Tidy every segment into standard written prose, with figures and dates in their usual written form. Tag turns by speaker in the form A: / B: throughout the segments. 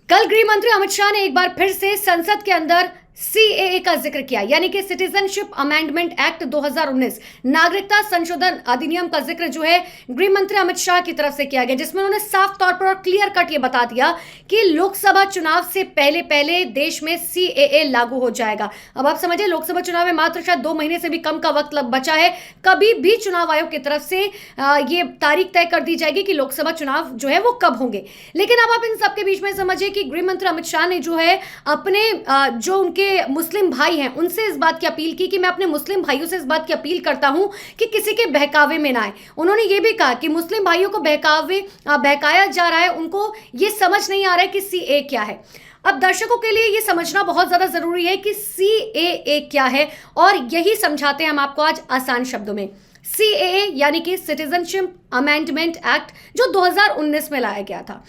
A: कल गृह मंत्री अमित शाह ने एक बार फिर से संसद के अंदर सीएए का जिक्र किया, यानी कि सिटीजनशिप अमेंडमेंट एक्ट 2019 नागरिकता संशोधन अधिनियम का जिक्र जो है गृह मंत्री अमित शाह की तरफ से किया गया, जिसमें उन्होंने साफ तौर पर और क्लियर कट ये बता दिया कि लोकसभा चुनाव से पहले पहले देश में सीएए लागू हो जाएगा। अब आप समझिए, लोकसभा चुनाव में मात्र शायद 2 महीने से भी कम का वक्त बचा है। कभी भी चुनाव आयोग की तरफ से ये तारीख तय कर दी जाएगी कि लोकसभा चुनाव जो है वो कब होंगे। लेकिन अब आप इन सबके बीच में समझिए कि गृह मंत्री अमित शाह ने जो है अपने जो उनके मुस्लिम भाई हैं उनसे इस बात की अपील की कि मैं अपने मुस्लिम भाइयों से इस बात की अपील करता हूं कि किसी के बहकावे में ना आए। उन्होंने ये भी कहा कि मुस्लिम भाइयों को बहकाया जा रहा है, उनको ये समझ नहीं आ रहा है कि सीए क्या है। अब दर्शकों के लिए ये समझना बहुत ज्यादा जरूरी है कि सीएए क्या है, और यही समझाते हैं हम आपको आज आसान शब्दों में। सीएए यानी कि सिटीजनशिप अमेंडमेंट एक्ट, जो 2019 में लाया गया था।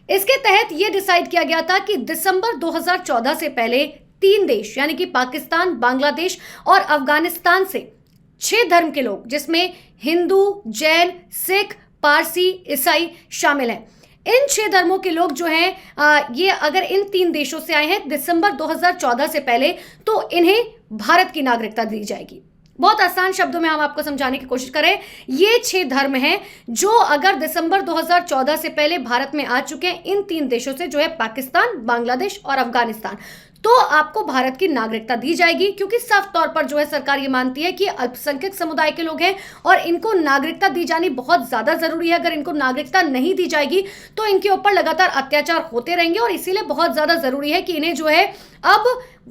A: इसके तहत यह डिसाइड किया गया था कि दिसंबर 2014 से पहले 3 देश यानी कि पाकिस्तान, बांग्लादेश और अफगानिस्तान से 6 धर्म के लोग, जिसमें हिंदू, जैन, सिख, पारसी, ईसाई शामिल हैं। इन 6 धर्मों के लोग जो हैं ये अगर इन 3 देशों से आए हैं दिसंबर 2014 से पहले, तो इन्हें भारत की नागरिकता दी जाएगी। बहुत आसान शब्दों में हम आपको समझाने की कोशिश करें, ये 6 धर्म हैं जो अगर दिसंबर 2014 से पहले भारत में आ चुके हैं, इन 3 देशों से, जो है पाकिस्तान, बांग्लादेश और अफगानिस्तान, तो आपको भारत की नागरिकता दी जाएगी। क्योंकि साफ तौर पर जो है सरकार ये मानती है कि अल्पसंख्यक समुदाय के लोग हैं और इनको नागरिकता दी जानी बहुत ज्यादा जरूरी है। अगर इनको नागरिकता नहीं दी जाएगी तो इनके ऊपर लगातार अत्याचार होते रहेंगे, और इसीलिए बहुत ज्यादा जरूरी है कि इन्हें जो है अब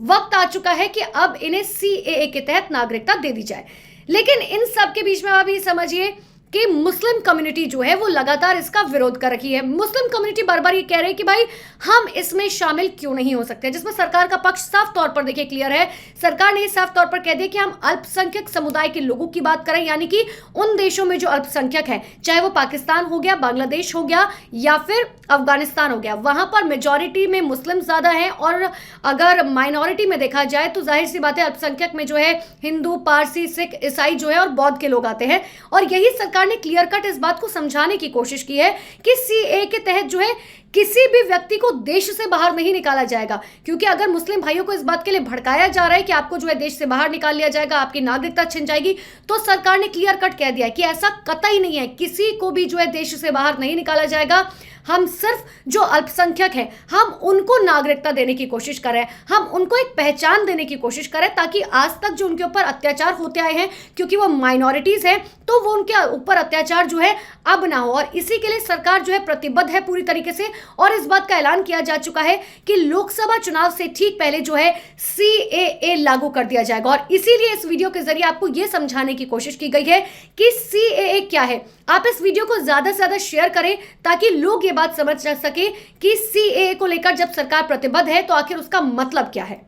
A: वक्त आ चुका है कि अब इन्हें सीएए के तहत नागरिकता दे दी जाए। लेकिन इन सब के बीच में आप ये समझिए कि मुस्लिम कम्युनिटी जो है वो लगातार इसका विरोध कर रही है। मुस्लिम कम्युनिटी बार बार ये कह रहे हैं कि भाई हम इसमें शामिल क्यों नहीं हो सकते, जिसमें सरकार का पक्ष साफ तौर पर देखिए क्लियर है। सरकार ने साफ तौर पर कह दिया कि हम अल्पसंख्यक समुदाय के लोगों की बात करें, यानी कि उन देशों में जो अल्पसंख्यक है, चाहे वो पाकिस्तान हो गया, बांग्लादेश हो गया या फिर अफगानिस्तान हो गया, वहां पर मेजॉरिटी में मुस्लिम ज्यादा है, और अगर माइनॉरिटी में देखा जाए तो जाहिर सी बात है अल्पसंख्यक में जो है हिंदू, पारसी, सिख, ईसाई जो है और बौद्ध के लोग आते हैं। और यही सरकार ने क्लियर कट इस बात को समझाने की कोशिश की है कि सीए के तहत जो है किसी भी व्यक्ति को देश से बाहर नहीं निकाला जाएगा। क्योंकि अगर मुस्लिम भाइयों को इस बात के लिए भड़काया जा रहा है कि आपको जो है देश से बाहर निकाल लिया जाएगा, आपकी नागरिकता छिन जाएगी, तो सरकार ने क्लियर कट कह दिया है कि ऐसा कतई नहीं है, किसी को भी जो है देश से बाहर नहीं निकाला जाएगा। हम सिर्फ जो अल्पसंख्यक हैं हम उनको नागरिकता देने की कोशिश करें, हम उनको एक पहचान देने की कोशिश करें, ताकि आज तक जो उनके ऊपर अत्याचार होते आए हैं, क्योंकि वो माइनॉरिटीज हैं, तो वो उनके ऊपर अत्याचार जो है अब ना हो। और इसी के लिए सरकार जो है प्रतिबद्ध है पूरी तरीके से, और इस बात का ऐलान किया जा चुका है कि लोकसभा चुनाव से ठीक पहले जो है सीएए लागू कर दिया जाएगा। और इसीलिए इस वीडियो के जरिए आपको यह समझाने की कोशिश की गई है कि सीएए क्या है। आप इस वीडियो को ज्यादा से ज्यादा शेयर करें ताकि लोग ये बात समझ सके कि सीएए को लेकर जब सरकार प्रतिबद्ध है तो आखिर उसका मतलब क्या है।